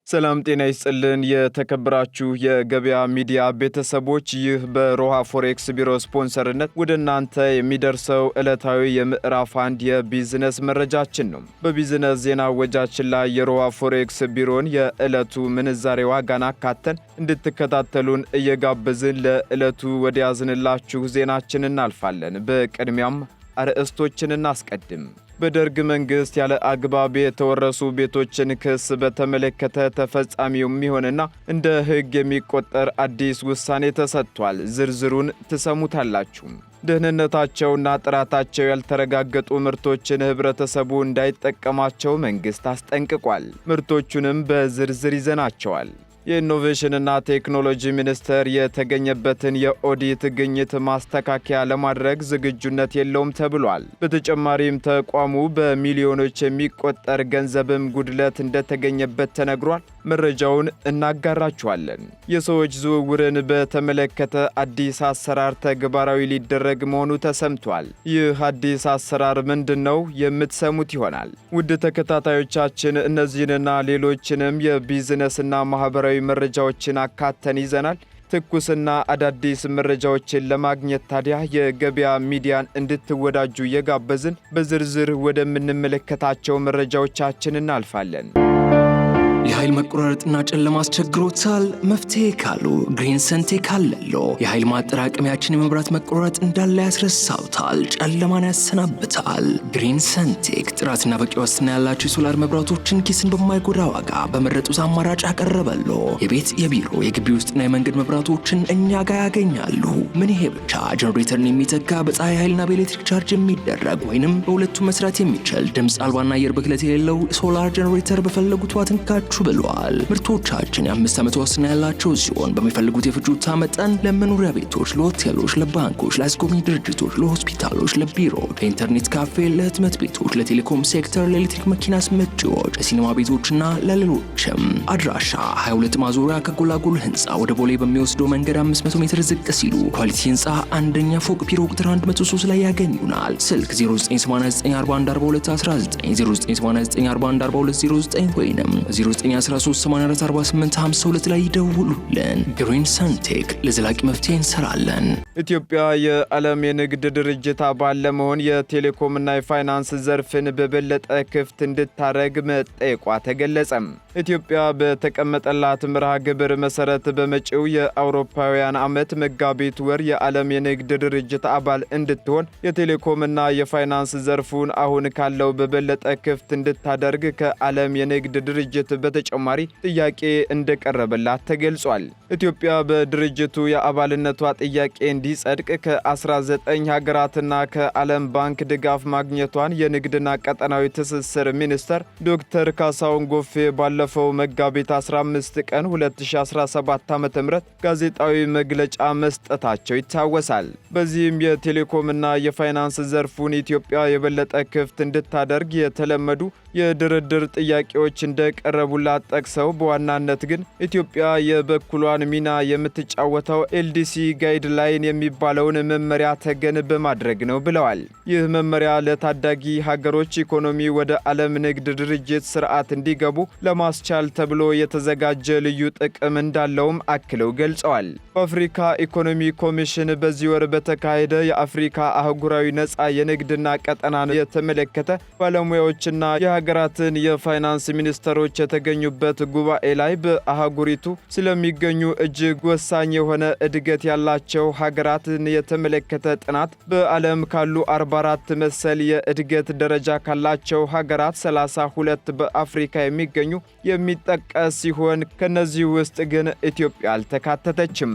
ሰላም ጤና ይስጥልን የተከበራችሁ የገበያ ሚዲያ ቤተሰቦች ይህ በሮሃ ፎሬክስ ቢሮ ስፖንሰርነት ወደ እናንተ የሚደርሰው ዕለታዊ የምዕራፍ 1 የቢዝነስ መረጃችን ነው። በቢዝነስ ዜና ወጃችን ላይ የሮሃ ፎሬክስ ቢሮን የዕለቱ ምንዛሬ ዋጋን አካተን እንድትከታተሉን እየጋበዝን ለዕለቱ ወደ ያዝንላችሁ ዜናችን እናልፋለን። በቅድሚያም አርዕስቶችን እናስቀድም። በደርግ መንግስት ያለ አግባብ የተወረሱ ቤቶችን ክስ በተመለከተ ተፈጻሚ የሚሆንና እንደ ሕግ የሚቆጠር አዲስ ውሳኔ ተሰጥቷል። ዝርዝሩን ትሰሙታላችሁ። ደህንነታቸውና ጥራታቸው ያልተረጋገጡ ምርቶችን ህብረተሰቡ እንዳይጠቀማቸው መንግስት አስጠንቅቋል። ምርቶቹንም በዝርዝር ይዘናቸዋል። የኢኖቬሽንና ቴክኖሎጂ ሚኒስቴር የተገኘበትን የኦዲት ግኝት ማስተካከያ ለማድረግ ዝግጁነት የለውም ተብሏል። በተጨማሪም ተቋሙ በሚሊዮኖች የሚቆጠር ገንዘብም ጉድለት እንደተገኘበት ተነግሯል። መረጃውን እናጋራችኋለን። የሰዎች ዝውውርን በተመለከተ አዲስ አሰራር ተግባራዊ ሊደረግ መሆኑ ተሰምቷል። ይህ አዲስ አሰራር ምንድነው? የምትሰሙት ይሆናል። ውድ ተከታታዮቻችን እነዚህንና ሌሎችንም የቢዝነስና ማህበራዊ መረጃዎችን አካተን ይዘናል። ትኩስና አዳዲስ መረጃዎችን ለማግኘት ታዲያ የገበያ ሚዲያን እንድትወዳጁ እየጋበዝን በዝርዝር ወደምንመለከታቸው መረጃዎቻችን እናልፋለን። የኃይል መቆራረጥና ጨለማ አስቸግሮታል? መፍትሄ ካሉ ግሪን ሰንቴክ አለሎ። የኃይል ማጠራቀሚያችን የመብራት መቆራረጥ እንዳለ ያስረሳውታል፣ ጨለማን ያሰናብታል። ግሪን ሰንቴክ ጥራትና በቂ ዋስትና ያላቸው የሶላር መብራቶችን ኪስን በማይጎዳ ዋጋ በመረጡት አማራጭ አቀረበሎ። የቤት የቢሮ የግቢ ውስጥና የመንገድ መብራቶችን እኛ ጋር ያገኛሉ። ምን ይሄ ብቻ! ጀነሬተርን የሚተካ በፀሐይ ኃይልና በኤሌክትሪክ ቻርጅ የሚደረግ ወይንም በሁለቱም መስራት የሚችል ድምፅ አልባና አየር ብክለት የሌለው ሶላር ጀነሬተር በፈለጉት ዋትንካችሁ ብለዋል። ምርቶቻችን የ5 ዓመት ዋስትና ያላቸው ሲሆን በሚፈልጉት የፍጆታ መጠን ለመኖሪያ ቤቶች፣ ለሆቴሎች፣ ለባንኮች፣ ለአስጎብኚ ድርጅቶች፣ ለሆስፒታሎች፣ ለቢሮ፣ ለኢንተርኔት ካፌ፣ ለህትመት ቤቶች፣ ለቴሌኮም ሴክተር፣ ለኤሌክትሪክ መኪና አስመጪዎች፣ ለሲኒማ ቤቶችና ለሌሎችም። አድራሻ 22 ማዞሪያ ከጎላጎል ህንፃ ወደ ቦሌ በሚወስደው መንገድ 500 ሜትር ዝቅ ሲሉ ኳሊቲ ህንፃ አንደኛ ፎቅ ቢሮ ቁጥር 103 ላይ ያገኙናል። ስልክ 0989414219 0989414209 ወይንም 13844852 ላይ ይደውሉልን። ግሪን ሰንቴክ ለዘላቂ መፍትሄ እንሰራለን። ኢትዮጵያ የዓለም የንግድ ድርጅት አባል ለመሆን የቴሌኮምና የፋይናንስ ዘርፍን በበለጠ ክፍት እንድታረግ መጠየቋ ተገለጸም። ኢትዮጵያ በተቀመጠላት መርሃ ግብር መሰረት በመጪው የአውሮፓውያን ዓመት መጋቢት ወር የዓለም የንግድ ድርጅት አባል እንድትሆን የቴሌኮምና የፋይናንስ ዘርፉን አሁን ካለው በበለጠ ክፍት እንድታደርግ ከዓለም የንግድ ድርጅት በተጨማሪ ጥያቄ እንደቀረበላት ተገልጿል። ኢትዮጵያ በድርጅቱ የአባልነቷ ጥያቄ እንዲጸድቅ ከ19 ሀገራትና ከዓለም ባንክ ድጋፍ ማግኘቷን የንግድና ቀጠናዊ ትስስር ሚኒስተር ዶክተር ካሳሁን ጎፌ ባለፈው መጋቢት 15 ቀን 2017 ዓ.ም ጋዜጣዊ መግለጫ መስጠታቸው ይታወሳል። በዚህም የቴሌኮምና የፋይናንስ ዘርፉን ኢትዮጵያ የበለጠ ክፍት እንድታደርግ የተለመዱ የድርድር ጥያቄዎች እንደቀረቡላት ጠቅሰው በዋናነት ግን ኢትዮጵያ የበኩሏን ሚና የምትጫወተው ኤልዲሲ ጋይድላይን የሚባለውን መመሪያ ተገን በማድረግ ነው ብለዋል። ይህ መመሪያ ለታዳጊ ሀገሮች ኢኮኖሚ ወደ ዓለም ንግድ ድርጅት ስርዓት እንዲገቡ ለማስቻል ተብሎ የተዘጋጀ ልዩ ጥቅም እንዳለውም አክለው ገልጸዋል። በአፍሪካ ኢኮኖሚ ኮሚሽን በዚህ ወር በተካሄደ የአፍሪካ አህጉራዊ ነጻ የንግድና ቀጠናን የተመለከተ ባለሙያዎችና የሀገራትን የፋይናንስ ሚኒስተሮች የተገኙበት ጉባኤ ላይ በአህጉሪቱ ስለሚገኙ እጅግ ወሳኝ የሆነ እድገት ያላቸው ሀገራትን የተመለከተ ጥናት በዓለም ካሉ 44 መሰል የእድገት ደረጃ ካላቸው ሀገራት 32 በአፍሪካ የሚገኙ የሚጠቀስ ሲሆን ከነዚህ ውስጥ ግን ኢትዮጵያ አልተካተተችም።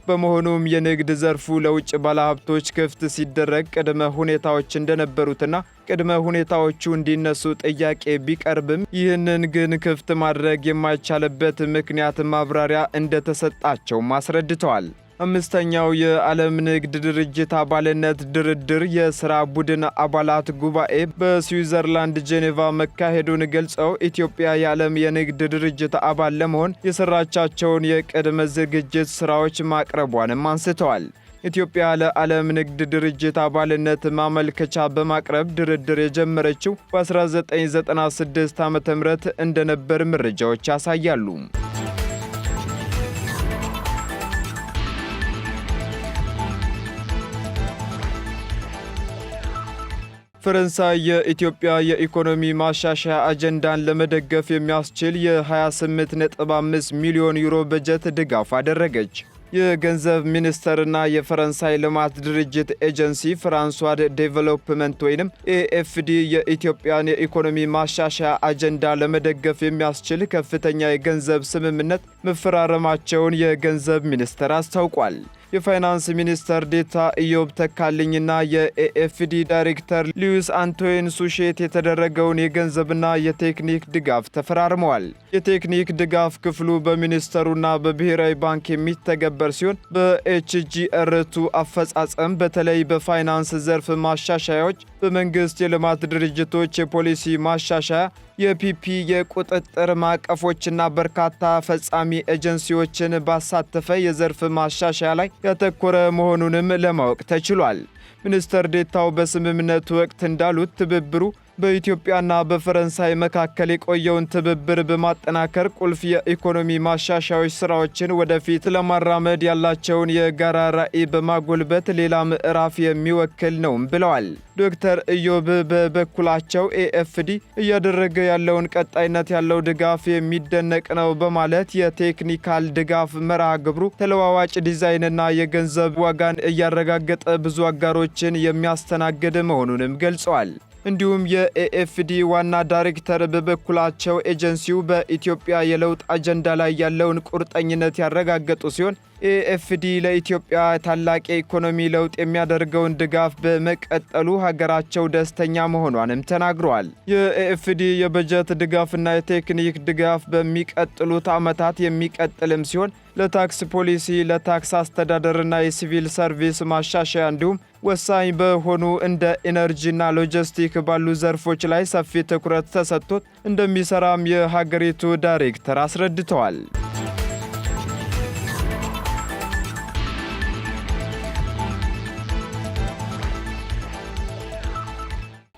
በመሆኑም የንግድ ዘርፉ ለውጭ ባለሀብቶች ክፍት ሲደረግ ቅድመ ሁኔታዎች እንደነበሩትና ቅድመ ሁኔታዎቹ እንዲነሱ ጥያቄ ቢቀርብም ይህንን ግን ክፍት ማድረግ የማይቻልበት ምክንያት ማብራሪያ እንደተሰጣቸው አስረድተዋል። አምስተኛው የዓለም ንግድ ድርጅት አባልነት ድርድር የሥራ ቡድን አባላት ጉባኤ በስዊዘርላንድ ጄኔቫ መካሄዱን ገልጸው ኢትዮጵያ የዓለም የንግድ ድርጅት አባል ለመሆን የሰራቻቸውን የቅድመ ዝግጅት ሥራዎች ማቅረቧንም አንስተዋል። ኢትዮጵያ ለዓለም ንግድ ድርጅት አባልነት ማመልከቻ በማቅረብ ድርድር የጀመረችው በ1996 ዓ.ም እንደነበር መረጃዎች ያሳያሉ። ፈረንሳይ የኢትዮጵያ የኢኮኖሚ ማሻሻያ አጀንዳን ለመደገፍ የሚያስችል የ28.5 ሚሊዮን ዩሮ በጀት ድጋፍ አደረገች። የገንዘብ ሚኒስቴርና የፈረንሳይ ልማት ድርጅት ኤጀንሲ ፍራንሷድ ዴቨሎፕመንት ወይንም ኤኤፍዲ የኢትዮጵያን የኢኮኖሚ ማሻሻያ አጀንዳ ለመደገፍ የሚያስችል ከፍተኛ የገንዘብ ስምምነት መፈራረማቸውን የገንዘብ ሚኒስቴር አስታውቋል። የፋይናንስ ሚኒስተር ዴታ ኢዮብ ተካልኝና የኤኤፍዲ ዳይሬክተር ሉዊስ አንቶይን ሱሼት የተደረገውን የገንዘብና የቴክኒክ ድጋፍ ተፈራርመዋል። የቴክኒክ ድጋፍ ክፍሉ በሚኒስተሩና በብሔራዊ ባንክ የሚተገበር ሲሆን በኤችጂአር2 አፈጻጸም በተለይ በፋይናንስ ዘርፍ ማሻሻያዎች፣ በመንግስት የልማት ድርጅቶች የፖሊሲ ማሻሻያ፣ የፒፒ የቁጥጥር ማዕቀፎችና በርካታ ፈጻሚ ኤጀንሲዎችን ባሳተፈ የዘርፍ ማሻሻያ ላይ ያተኮረ መሆኑንም ለማወቅ ተችሏል። ሚኒስትር ዴታው በስምምነቱ ወቅት እንዳሉት ትብብሩ በኢትዮጵያና በፈረንሳይ መካከል የቆየውን ትብብር በማጠናከር ቁልፍ የኢኮኖሚ ማሻሻያዎች ስራዎችን ወደፊት ለማራመድ ያላቸውን የጋራ ራዕይ በማጎልበት ሌላ ምዕራፍ የሚወክል ነው ብለዋል። ዶክተር ኢዮብ በበኩላቸው ኤኤፍዲ እያደረገ ያለውን ቀጣይነት ያለው ድጋፍ የሚደነቅ ነው በማለት የቴክኒካል ድጋፍ መርሃ ግብሩ ተለዋዋጭ ዲዛይንና የገንዘብ ዋጋን እያረጋገጠ ብዙ አጋሮችን የሚያስተናግድ መሆኑንም ገልጸዋል። እንዲሁም የኤኤፍዲ ዋና ዳይሬክተር በበኩላቸው ኤጀንሲው በኢትዮጵያ የለውጥ አጀንዳ ላይ ያለውን ቁርጠኝነት ያረጋገጡ ሲሆን ኤኤፍዲ ለኢትዮጵያ ታላቅ የኢኮኖሚ ለውጥ የሚያደርገውን ድጋፍ በመቀጠሉ ሀገራቸው ደስተኛ መሆኗንም ተናግረዋል። የኤኤፍዲ የበጀት ድጋፍና የቴክኒክ ድጋፍ በሚቀጥሉት ዓመታት የሚቀጥልም ሲሆን ለታክስ ፖሊሲ፣ ለታክስ አስተዳደርና የሲቪል ሰርቪስ ማሻሻያ እንዲሁም ወሳኝ በሆኑ እንደ ኢነርጂና ሎጂስቲክ ባሉ ዘርፎች ላይ ሰፊ ትኩረት ተሰጥቶት እንደሚሰራም የሀገሪቱ ዳይሬክተር አስረድተዋል።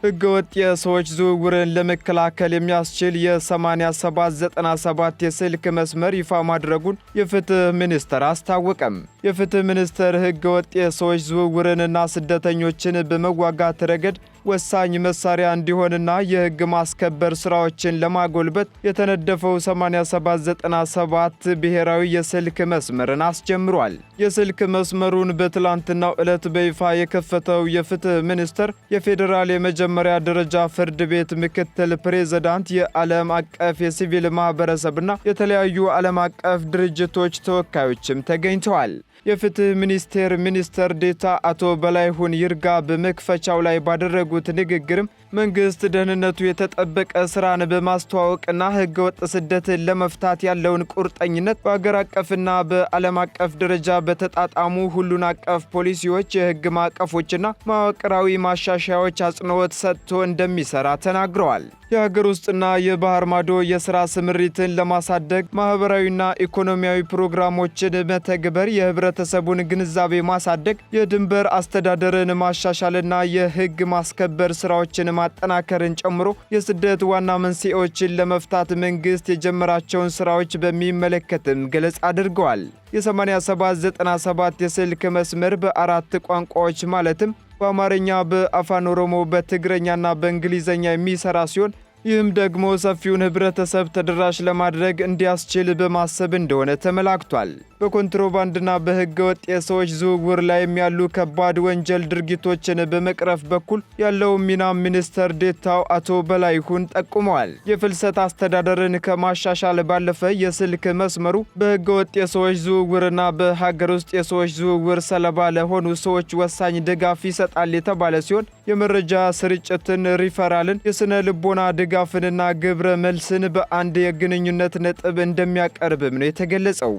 ሕገወጥ የሰዎች ዝውውርን ለመከላከል የሚያስችል የ8797 የስልክ መስመር ይፋ ማድረጉን የፍትህ ሚኒስቴር አስታወቀም። የፍትህ ሚኒስቴር ሕገወጥ የሰዎች ዝውውርንና ስደተኞችን በመዋጋት ረገድ ወሳኝ መሳሪያ እንዲሆንና የሕግ ማስከበር ሥራዎችን ለማጎልበት የተነደፈው 8797 ብሔራዊ የስልክ መስመርን አስጀምሯል። የስልክ መስመሩን በትላንትናው ዕለት በይፋ የከፈተው የፍትህ ሚኒስቴር የፌዴራል የመጀመሪያ ደረጃ ፍርድ ቤት ምክትል ፕሬዝዳንት፣ የዓለም አቀፍ የሲቪል ማኅበረሰብና የተለያዩ ዓለም አቀፍ ድርጅቶች ተወካዮችም ተገኝተዋል። የፍትህ ሚኒስቴር ሚኒስትር ዴታ አቶ በላይሁን ይርጋ በመክፈቻው ላይ ባደረጉት ንግግርም መንግስት ደህንነቱ የተጠበቀ ስራን በማስተዋወቅና ህገወጥ ስደትን ለመፍታት ያለውን ቁርጠኝነት በአገር አቀፍና በዓለም አቀፍ ደረጃ በተጣጣሙ ሁሉን አቀፍ ፖሊሲዎች፣ የህግ ማዕቀፎችና መዋቅራዊ ማሻሻያዎች አጽንዖት ሰጥቶ እንደሚሰራ ተናግረዋል። የሀገር ውስጥና የባህር ማዶ የሥራ ስምሪትን ለማሳደግ ማኅበራዊና ኢኮኖሚያዊ ፕሮግራሞችን መተግበር፣ የህብረተሰቡን ግንዛቤ ማሳደግ፣ የድንበር አስተዳደርን ማሻሻልና የህግ ማስከበር ሥራዎችን ማጠናከርን ጨምሮ የስደት ዋና መንስኤዎችን ለመፍታት መንግሥት የጀመራቸውን ሥራዎች በሚመለከትም ገለጻ አድርገዋል። የ8797 የስልክ መስመር በ4 ቋንቋዎች ማለትም በአማርኛ፣ በአፋን ኦሮሞ፣ በትግረኛና በእንግሊዝኛ የሚሰራ ሲሆን ይህም ደግሞ ሰፊውን ህብረተሰብ ተደራሽ ለማድረግ እንዲያስችል በማሰብ እንደሆነ ተመላክቷል። በኮንትሮባንድና በህገ ወጥ የሰዎች ዝውውር ላይም ያሉ ከባድ ወንጀል ድርጊቶችን በመቅረፍ በኩል ያለው ሚና ሚኒስትር ዴታው አቶ በላይሁን ጠቁመዋል። የፍልሰት አስተዳደርን ከማሻሻል ባለፈ የስልክ መስመሩ በህገ ወጥ የሰዎች ዝውውርና በሀገር ውስጥ የሰዎች ዝውውር ሰለባ ለሆኑ ሰዎች ወሳኝ ድጋፍ ይሰጣል የተባለ ሲሆን የመረጃ ስርጭትን፣ ሪፈራልን፣ የስነ ልቦና ድጋፍንና ግብረ መልስን በአንድ የግንኙነት ነጥብ እንደሚያቀርብም ነው የተገለጸው።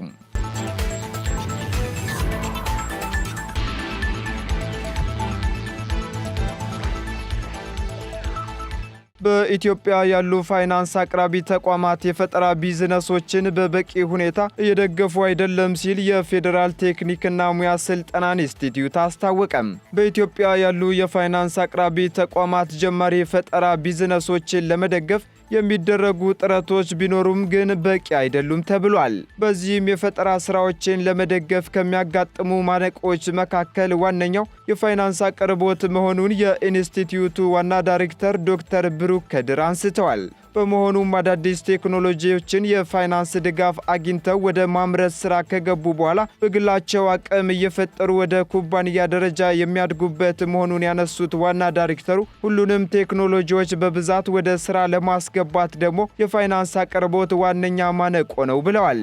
በኢትዮጵያ ያሉ ፋይናንስ አቅራቢ ተቋማት የፈጠራ ቢዝነሶችን በበቂ ሁኔታ እየደገፉ አይደለም ሲል የፌዴራል ቴክኒክና ሙያ ስልጠና ኢንስቲትዩት አስታወቀም። በኢትዮጵያ ያሉ የፋይናንስ አቅራቢ ተቋማት ጀማሪ የፈጠራ ቢዝነሶችን ለመደገፍ የሚደረጉ ጥረቶች ቢኖሩም ግን በቂ አይደሉም ተብሏል። በዚህም የፈጠራ ስራዎችን ለመደገፍ ከሚያጋጥሙ ማነቆች መካከል ዋነኛው የፋይናንስ አቅርቦት መሆኑን የኢንስቲትዩቱ ዋና ዳይሬክተር ዶክተር ብሩክ ከድር አንስተዋል። በመሆኑም አዳዲስ ቴክኖሎጂዎችን የፋይናንስ ድጋፍ አግኝተው ወደ ማምረት ስራ ከገቡ በኋላ በግላቸው አቅም እየፈጠሩ ወደ ኩባንያ ደረጃ የሚያድጉበት መሆኑን ያነሱት ዋና ዳይሬክተሩ ሁሉንም ቴክኖሎጂዎች በብዛት ወደ ስራ ለማስገባት ደግሞ የፋይናንስ አቅርቦት ዋነኛ ማነቆ ነው ብለዋል።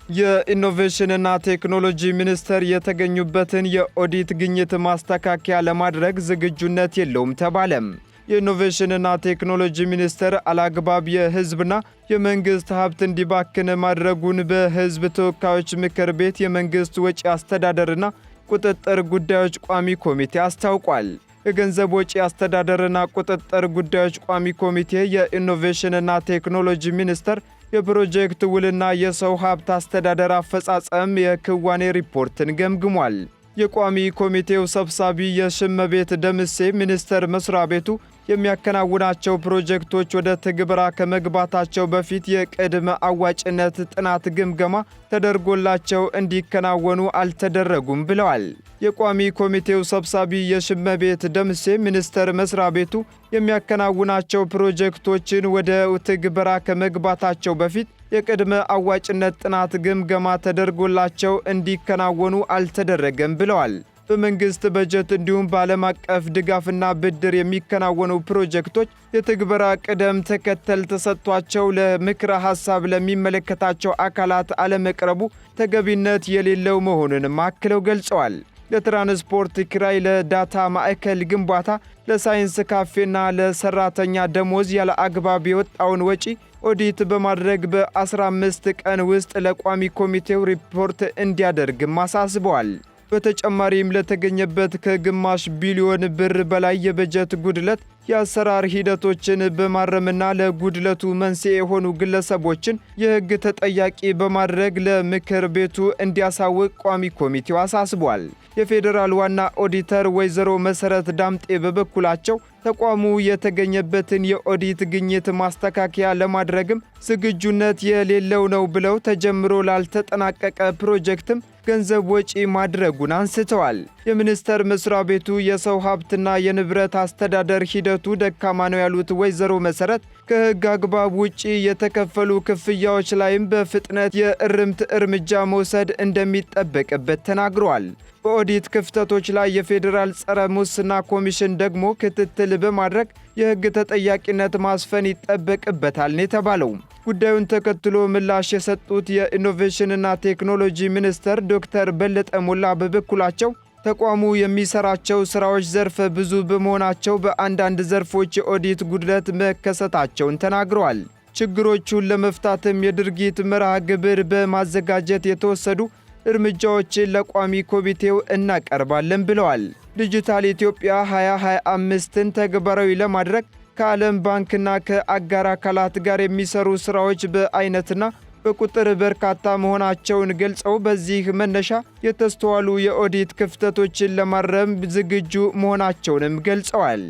የኢኖቬሽንና ቴክኖሎጂ ሚኒስቴር የተገኙበትን የኦዲት ግኝት ማስተካከያ ለማድረግ ዝግጁነት የለውም ተባለም። የኢኖቬሽንና ቴክኖሎጂ ሚኒስቴር አላግባብ የህዝብና የመንግስት ሀብት እንዲባክን ማድረጉን በህዝብ ተወካዮች ምክር ቤት የመንግስት ወጪ አስተዳደርና ቁጥጥር ጉዳዮች ቋሚ ኮሚቴ አስታውቋል። የገንዘብ ወጪ አስተዳደርና ቁጥጥር ጉዳዮች ቋሚ ኮሚቴ የኢኖቬሽንና ቴክኖሎጂ ሚኒስቴር የፕሮጀክት ውልና የሰው ሀብት አስተዳደር አፈጻጸም የክዋኔ ሪፖርትን ገምግሟል። የቋሚ ኮሚቴው ሰብሳቢ የሽመቤት ደምሴ ሚኒስቴር መስሪያ ቤቱ የሚያከናውናቸው ፕሮጀክቶች ወደ ትግበራ ከመግባታቸው በፊት የቅድመ አዋጭነት ጥናት ግምገማ ተደርጎላቸው እንዲከናወኑ አልተደረጉም ብለዋል። የቋሚ ኮሚቴው ሰብሳቢ የሽመቤት ደምሴ ሚኒስቴር መስሪያ ቤቱ የሚያከናውናቸው ፕሮጀክቶችን ወደ ትግበራ ከመግባታቸው በፊት የቅድመ አዋጭነት ጥናት ግምገማ ተደርጎላቸው እንዲከናወኑ አልተደረገም ብለዋል። በመንግስት በጀት እንዲሁም በዓለም አቀፍ ድጋፍና ብድር የሚከናወኑ ፕሮጀክቶች የትግበራ ቅደም ተከተል ተሰጥቷቸው ለምክረ ሐሳብ ለሚመለከታቸው አካላት አለመቅረቡ ተገቢነት የሌለው መሆኑንም አክለው ገልጸዋል። ለትራንስፖርት ኪራይ፣ ለዳታ ማዕከል ግንባታ፣ ለሳይንስ ካፌና ለሰራተኛ ደሞዝ ያለ አግባብ የወጣውን ወጪ ኦዲት በማድረግ በ15 ቀን ውስጥ ለቋሚ ኮሚቴው ሪፖርት እንዲያደርግም አሳስበዋል። በተጨማሪም ለተገኘበት ከግማሽ ቢሊዮን ብር በላይ የበጀት ጉድለት የአሰራር ሂደቶችን በማረምና ለጉድለቱ መንስኤ የሆኑ ግለሰቦችን የሕግ ተጠያቂ በማድረግ ለምክር ቤቱ እንዲያሳውቅ ቋሚ ኮሚቴው አሳስቧል። የፌዴራል ዋና ኦዲተር ወይዘሮ መሰረት ዳምጤ በበኩላቸው ተቋሙ የተገኘበትን የኦዲት ግኝት ማስተካከያ ለማድረግም ዝግጁነት የሌለው ነው ብለው ተጀምሮ ላልተጠናቀቀ ፕሮጀክትም ገንዘብ ወጪ ማድረጉን አንስተዋል። የሚኒስቴር መስሪያ ቤቱ የሰው ሀብትና የንብረት አስተዳደር ሂደቱ ደካማ ነው ያሉት ወይዘሮ መሰረት ከሕግ አግባብ ውጪ የተከፈሉ ክፍያዎች ላይም በፍጥነት የእርምት እርምጃ መውሰድ እንደሚጠበቅበት ተናግረዋል። በኦዲት ክፍተቶች ላይ የፌዴራል ጸረ ሙስና ኮሚሽን ደግሞ ክትትል በማድረግ የሕግ ተጠያቂነት ማስፈን ይጠበቅበታል ነው የተባለው። ጉዳዩን ተከትሎ ምላሽ የሰጡት የኢኖቬሽንና ቴክኖሎጂ ሚኒስትር ዶክተር በለጠ ሞላ በበኩላቸው ተቋሙ የሚሰራቸው ስራዎች ዘርፈ ብዙ በመሆናቸው በአንዳንድ ዘርፎች የኦዲት ጉድለት መከሰታቸውን ተናግረዋል። ችግሮቹን ለመፍታትም የድርጊት መርሃ ግብር በማዘጋጀት የተወሰዱ እርምጃዎችን ለቋሚ ኮሚቴው እናቀርባለን ብለዋል። ዲጂታል ኢትዮጵያ 2025ን ተግባራዊ ለማድረግ ከዓለም ባንክና ከአጋር አካላት ጋር የሚሰሩ ስራዎች በአይነትና በቁጥር በርካታ መሆናቸውን ገልጸው በዚህ መነሻ የተስተዋሉ የኦዲት ክፍተቶችን ለማረም ዝግጁ መሆናቸውንም ገልጸዋል።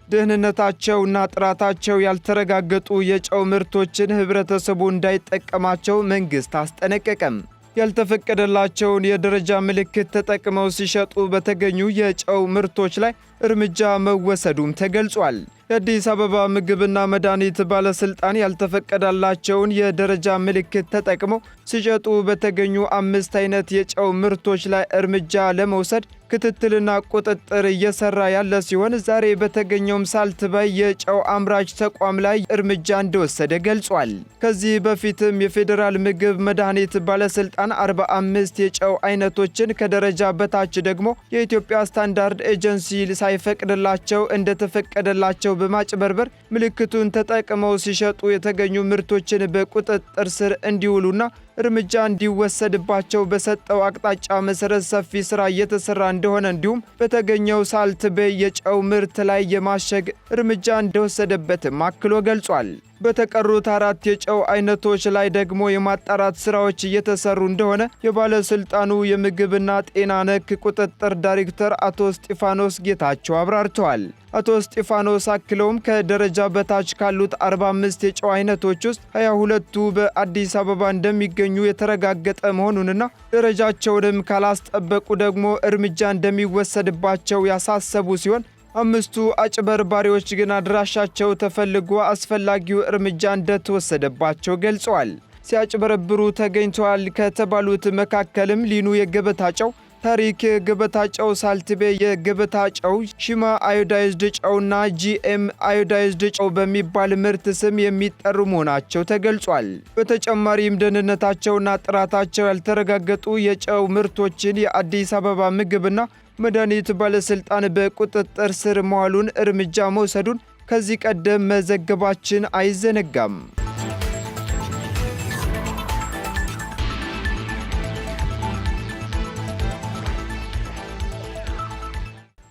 ደህንነታቸውና ጥራታቸው ያልተረጋገጡ የጨው ምርቶችን ህብረተሰቡ እንዳይጠቀማቸው መንግስት አስጠነቀቀም። ያልተፈቀደላቸውን የደረጃ ምልክት ተጠቅመው ሲሸጡ በተገኙ የጨው ምርቶች ላይ እርምጃ መወሰዱም ተገልጿል። የአዲስ አበባ ምግብና መድኃኒት ባለስልጣን ያልተፈቀደላቸውን የደረጃ ምልክት ተጠቅመው ሲሸጡ በተገኙ 5 አይነት የጨው ምርቶች ላይ እርምጃ ለመውሰድ ክትትልና ቁጥጥር እየሰራ ያለ ሲሆን ዛሬ በተገኘውም ሳልትባይ የጨው አምራች ተቋም ላይ እርምጃ እንደወሰደ ገልጿል። ከዚህ በፊትም የፌዴራል ምግብ መድኃኒት ባለስልጣን 45 የጨው አይነቶችን ከደረጃ በታች ደግሞ የኢትዮጵያ ስታንዳርድ ኤጀንሲ ሳይፈቅድላቸው እንደተፈቀደላቸው በማጭበርበር ምልክቱን ተጠቅመው ሲሸጡ የተገኙ ምርቶችን በቁጥጥር ስር እንዲውሉና እርምጃ እንዲወሰድባቸው በሰጠው አቅጣጫ መሰረት ሰፊ ስራ እየተሰራ እንደሆነ እንዲሁም በተገኘው ሳልት ቤይ የጨው ምርት ላይ የማሸግ እርምጃ እንደወሰደበትም አክሎ ገልጿል። በተቀሩት 4 የጨው አይነቶች ላይ ደግሞ የማጣራት ስራዎች እየተሰሩ እንደሆነ የባለስልጣኑ የምግብና ጤና ነክ ቁጥጥር ዳይሬክተር አቶ እስጢፋኖስ ጌታቸው አብራርተዋል። አቶ እስጢፋኖስ አክለውም ከደረጃ በታች ካሉት 45 የጨው አይነቶች ውስጥ 22ቱ በአዲስ አበባ እንደሚገኙ የተረጋገጠ መሆኑንና ደረጃቸውንም ካላስጠበቁ ደግሞ እርምጃ እንደሚወሰድባቸው ያሳሰቡ ሲሆን 5ቱ አጭበርባሪዎች ግን አድራሻቸው ተፈልጎ አስፈላጊው እርምጃ እንደተወሰደባቸው ገልጸዋል። ሲያጭበረብሩ ተገኝተዋል ከተባሉት መካከልም ሊኑ የገበታ ጨው፣ ታሪክ የገበታ ጨው፣ ሳልት ቤይ የገበታ ጨው፣ ሺማ አዮዳይዝድ ጨውና ጂኤም አዮዳይዝድ ጨው በሚባል ምርት ስም የሚጠሩ መሆናቸው ተገልጿል። በተጨማሪም ደህንነታቸውና ጥራታቸው ያልተረጋገጡ የጨው ምርቶችን የአዲስ አበባ ምግብና መድኃኒት ባለስልጣን በቁጥጥር ስር መዋሉን እርምጃ መውሰዱን ከዚህ ቀደም መዘገባችን አይዘነጋም።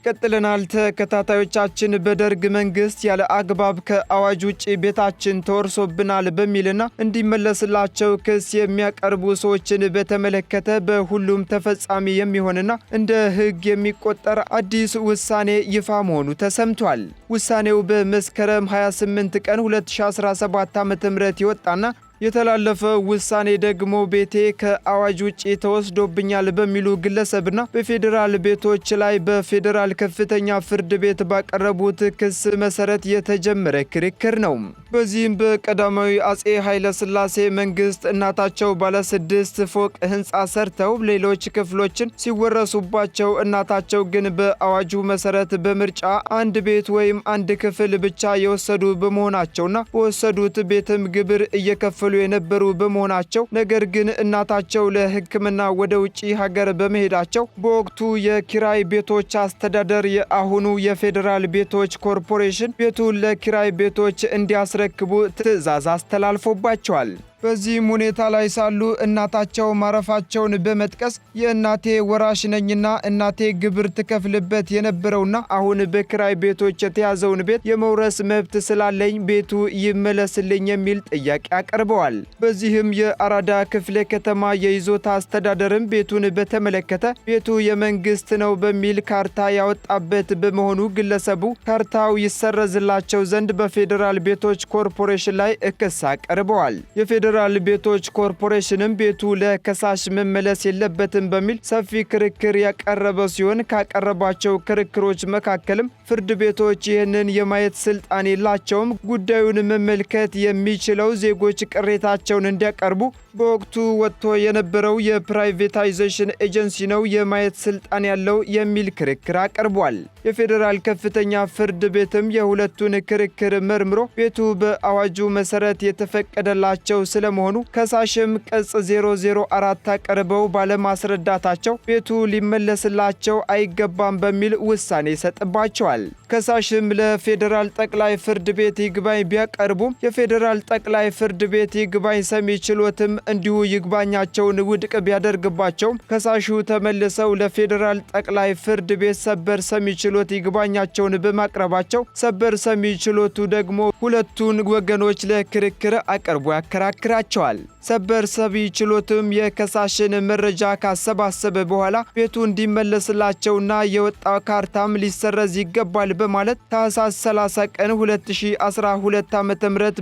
ቀጥለናል። ተከታታዮቻችን በደርግ መንግስት ያለ አግባብ ከአዋጅ ውጪ ቤታችን ተወርሶብናል በሚልና እንዲመለስላቸው ክስ የሚያቀርቡ ሰዎችን በተመለከተ በሁሉም ተፈጻሚ የሚሆንና እንደ ሕግ የሚቆጠር አዲስ ውሳኔ ይፋ መሆኑ ተሰምቷል። ውሳኔው በመስከረም 28 ቀን 2017 ዓ.ም የወጣና የተላለፈው ውሳኔ ደግሞ ቤቴ ከአዋጅ ውጪ ተወስዶብኛል በሚሉ ግለሰብና በፌዴራል ቤቶች ላይ በፌዴራል ከፍተኛ ፍርድ ቤት ባቀረቡት ክስ መሰረት የተጀመረ ክርክር ነው። በዚህም በቀዳማዊ አጼ ኃይለ ሥላሴ መንግስት እናታቸው ባለ 6 ፎቅ ህንፃ ሰርተው ሌሎች ክፍሎችን ሲወረሱባቸው እናታቸው ግን በአዋጁ መሰረት በምርጫ አንድ ቤት ወይም አንድ ክፍል ብቻ የወሰዱ በመሆናቸውና በወሰዱት ቤትም ግብር እየከፈሉ የነበሩ በመሆናቸው ነገር ግን እናታቸው ለሕክምና ወደ ውጪ ሀገር በመሄዳቸው በወቅቱ የኪራይ ቤቶች አስተዳደር የአሁኑ የፌዴራል ቤቶች ኮርፖሬሽን ቤቱን ለኪራይ ቤቶች እንዲያስረክቡ ትዕዛዝ አስተላልፎባቸዋል። በዚህም ሁኔታ ላይ ሳሉ እናታቸው ማረፋቸውን በመጥቀስ የእናቴ ወራሽ ነኝና እናቴ ግብር ትከፍልበት የነበረውና አሁን በኪራይ ቤቶች የተያዘውን ቤት የመውረስ መብት ስላለኝ ቤቱ ይመለስልኝ የሚል ጥያቄ አቀርበዋል። በዚህም የአራዳ ክፍለ ከተማ የይዞታ አስተዳደርም ቤቱን በተመለከተ ቤቱ የመንግስት ነው በሚል ካርታ ያወጣበት በመሆኑ ግለሰቡ ካርታው ይሰረዝላቸው ዘንድ በፌዴራል ቤቶች ኮርፖሬሽን ላይ ክስ አቀርበዋል። የፌዴራል ቤቶች ኮርፖሬሽንም ቤቱ ለከሳሽ መመለስ የለበትም በሚል ሰፊ ክርክር ያቀረበ ሲሆን ካቀረባቸው ክርክሮች መካከልም ፍርድ ቤቶች ይህንን የማየት ስልጣን የላቸውም፣ ጉዳዩን መመልከት የሚችለው ዜጎች ቅሬታቸውን እንዲያቀርቡ በወቅቱ ወጥቶ የነበረው የፕራይቬታይዜሽን ኤጀንሲ ነው የማየት ስልጣን ያለው የሚል ክርክር አቅርቧል። የፌዴራል ከፍተኛ ፍርድ ቤትም የሁለቱን ክርክር መርምሮ ቤቱ በአዋጁ መሰረት የተፈቀደላቸው ስለመሆኑ ከሳሽም ቅጽ 004 አቀርበው ባለማስረዳታቸው ቤቱ ሊመለስላቸው አይገባም በሚል ውሳኔ ይሰጥባቸዋል። ከሳሽም ለፌዴራል ጠቅላይ ፍርድ ቤት ይግባኝ ቢያቀርቡም የፌዴራል ጠቅላይ ፍርድ ቤት ይግባኝ ሰሚ ችሎትም እንዲሁ ይግባኛቸውን ውድቅ ቢያደርግባቸውም ከሳሹ ተመልሰው ለፌዴራል ጠቅላይ ፍርድ ቤት ሰበር ሰሚ ችሎት ይግባኛቸውን በማቅረባቸው ሰበር ሰሚ ችሎቱ ደግሞ ሁለቱን ወገኖች ለክርክር አቅርቦ ያከራክራቸዋል። ሰበር ሰሚ ችሎትም የከሳሽን መረጃ ካሰባሰበ በኋላ ቤቱ እንዲመለስላቸውና የወጣው ካርታም ሊሰረዝ ይገባል በማለት ታኅሳስ 30 ቀን 2012 ዓ.ም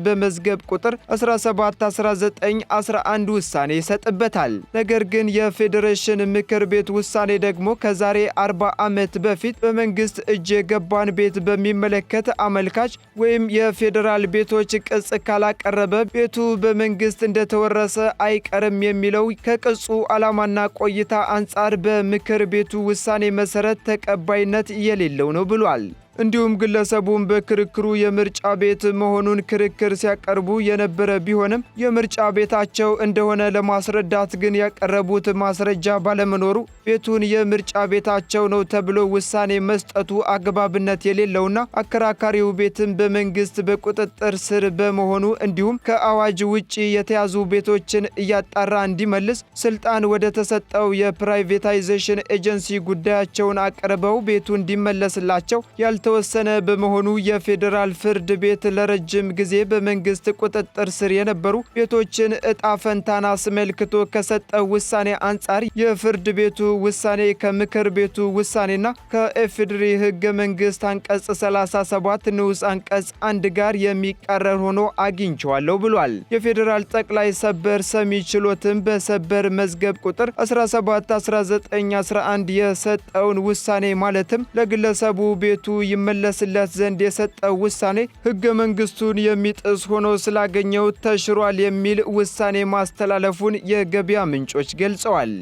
በመዝገብ ቁጥር 171911 ውሳኔ ይሰጥበታል። ነገር ግን የፌዴሬሽን ምክር ቤት ውሳኔ ደግሞ ከዛሬ 40 ዓመት በፊት በመንግስት እጅ የገባን ቤት በሚመለከት አመልካች ወይም የፌዴራል ቤቶች ቅጽ ካላቀረበ ቤቱ በመንግስት እንደተወረሰ አይቀርም የሚለው ከቅጹ ዓላማና ቆይታ አንጻር በምክር ቤቱ ውሳኔ መሰረት ተቀባይነት የሌለው ነው ብሏል። እንዲሁም ግለሰቡም በክርክሩ የምርጫ ቤት መሆኑን ክርክር ሲያቀርቡ የነበረ ቢሆንም የምርጫ ቤታቸው እንደሆነ ለማስረዳት ግን ያቀረቡት ማስረጃ ባለመኖሩ ቤቱን የምርጫ ቤታቸው ነው ተብሎ ውሳኔ መስጠቱ አግባብነት የሌለውና አከራካሪው ቤትም በመንግስት በቁጥጥር ስር በመሆኑ እንዲሁም ከአዋጅ ውጪ የተያዙ ቤቶችን እያጣራ እንዲመልስ ስልጣን ወደ ተሰጠው የፕራይቬታይዜሽን ኤጀንሲ ጉዳያቸውን አቅርበው ቤቱ እንዲመለስላቸው ያልተወሰነ በመሆኑ የፌዴራል ፍርድ ቤት ለረጅም ጊዜ በመንግስት ቁጥጥር ስር የነበሩ ቤቶችን እጣ ፈንታን አስመልክቶ ከሰጠው ውሳኔ አንጻር የፍርድ ቤቱ ውሳኔ ከምክር ቤቱ ውሳኔና ከኢፌዴሪ ሕገ መንግስት አንቀጽ 37 ንዑስ አንቀጽ 1 ጋር የሚቃረን ሆኖ አግኝቼዋለሁ ብሏል። የፌዴራል ጠቅላይ ሰበር ሰሚ ችሎትም በሰበር መዝገብ ቁጥር 17/1911 የሰጠውን ውሳኔ ማለትም ለግለሰቡ ቤቱ ይመለስለት ዘንድ የሰጠው ውሳኔ ሕገ መንግስቱን የሚጥስ ሆኖ ስላገኘው ተሽሯል የሚል ውሳኔ ማስተላለፉን የገበያ ምንጮች ገልጸዋል።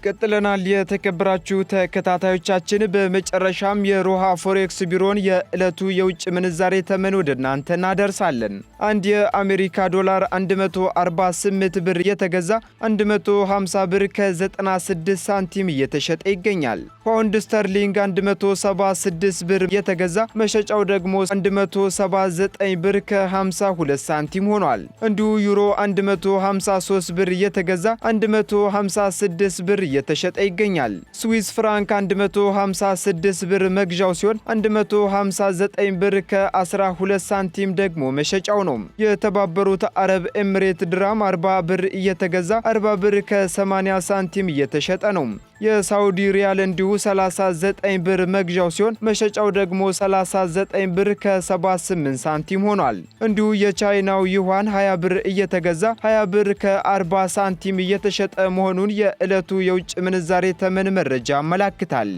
ቀጥለናል። የተከበራችሁ ተከታታዮቻችን፣ በመጨረሻም የሮሃ ፎሬክስ ቢሮን የዕለቱ የውጭ ምንዛሬ ተመን ወደ እናንተ እናደርሳለን። አንድ የአሜሪካ ዶላር 148 ብር እየተገዛ 150 ብር ከ96 ሳንቲም እየተሸጠ ይገኛል። ፓውንድ ስተርሊንግ 176 ብር እየተገዛ መሸጫው ደግሞ 179 ብር ከ52 ሳንቲም ሆኗል። እንዲሁ ዩሮ 153 ብር እየተገዛ 156 ብር እየተሸጠ ይገኛል። ስዊስ ፍራንክ 156 ብር መግዣው ሲሆን 159 ብር ከ12 ሳንቲም ደግሞ መሸጫው ነው። የተባበሩት አረብ ኤምሬት ድራም 40 ብር እየተገዛ 40 ብር ከ80 ሳንቲም እየተሸጠ ነው። የሳውዲ ሪያል እንዲሁ 39 ብር መግዣው ሲሆን መሸጫው ደግሞ 39 ብር ከ78 ሳንቲም ሆኗል። እንዲሁ የቻይናው ዩዋን 20 ብር እየተገዛ 20 ብር ከ40 ሳንቲም እየተሸጠ መሆኑን የዕለቱ የውጭ ምንዛሬ ተመን መረጃ ያመላክታል።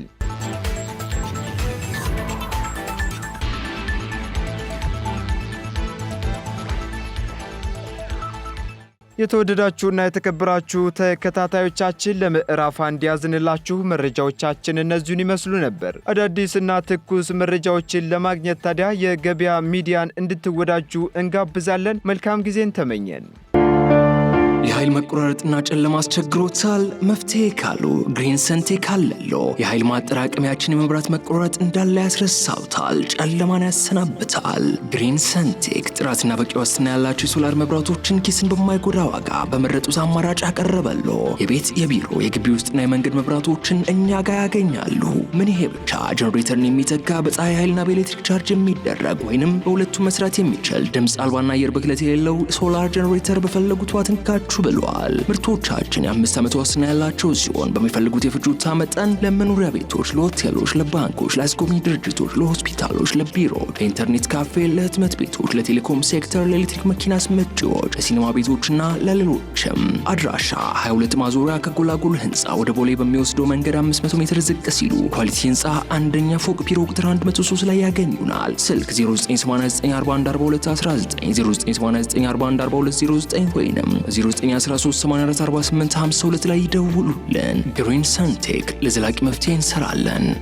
የተወደዳችሁና የተከበራችሁ ተከታታዮቻችን ለምዕራፍ አንድ ያዝንላችሁ መረጃዎቻችን እነዚህን ይመስሉ ነበር። አዳዲስና ትኩስ መረጃዎችን ለማግኘት ታዲያ የገበያ ሚዲያን እንድትወዳጁ እንጋብዛለን። መልካም ጊዜን ተመኘን። የኃይል መቆራረጥና ጨለማ አስቸግሮታል? መፍትሄ ካሉ ግሪን ሰንቴክ አለሎ። የኃይል ማጠራቀሚያችን የመብራት መቆራረጥ እንዳለ ያስረሳውታል፣ ጨለማን ያሰናብታል። ግሪን ሰንቴክ ጥራትና በቂ ዋስትና ያላቸው የሶላር መብራቶችን ኪስን በማይጎዳ ዋጋ በመረጡት አማራጭ አቀረበሎ። የቤት የቢሮ የግቢ ውስጥና የመንገድ መብራቶችን እኛ ጋር ያገኛሉ። ምን ይሄ ብቻ! ጀነሬተርን የሚተካ በፀሐይ ኃይልና በኤሌክትሪክ ቻርጅ የሚደረግ ወይንም በሁለቱ መስራት የሚችል ድምፅ አልባና አየር ብክለት የሌለው ሶላር ጀነሬተር በፈለጉት ዋትንካችሁ ብለዋል። ምርቶቻችን የ5 ዓመት ዋስትና ያላቸው ሲሆን በሚፈልጉት የፍጆታ መጠን ለመኖሪያ ቤቶች፣ ለሆቴሎች፣ ለባንኮች፣ ለአስጎብኚ ድርጅቶች፣ ለሆስፒታሎች፣ ለቢሮ፣ ለኢንተርኔት ካፌ፣ ለህትመት ቤቶች፣ ለቴሌኮም ሴክተር፣ ለኤሌክትሪክ መኪና አስመጪዎች፣ ለሲኒማ ቤቶችና ለሌሎችም። አድራሻ 22 ማዞሪያ ከጎላጎል ህንፃ ወደ ቦሌ በሚወስደው መንገድ 500 ሜትር ዝቅ ሲሉ ኳሊቲ ህንፃ አንደኛ ፎቅ ቢሮ ቁጥር 103 ላይ ያገኙናል። ስልክ 0989414219 0989414209 ወይንም 913844852 ላይ ይደውሉልን። ግሪን ሰንቴክ ለዘላቂ መፍትሄ እንሰራለን።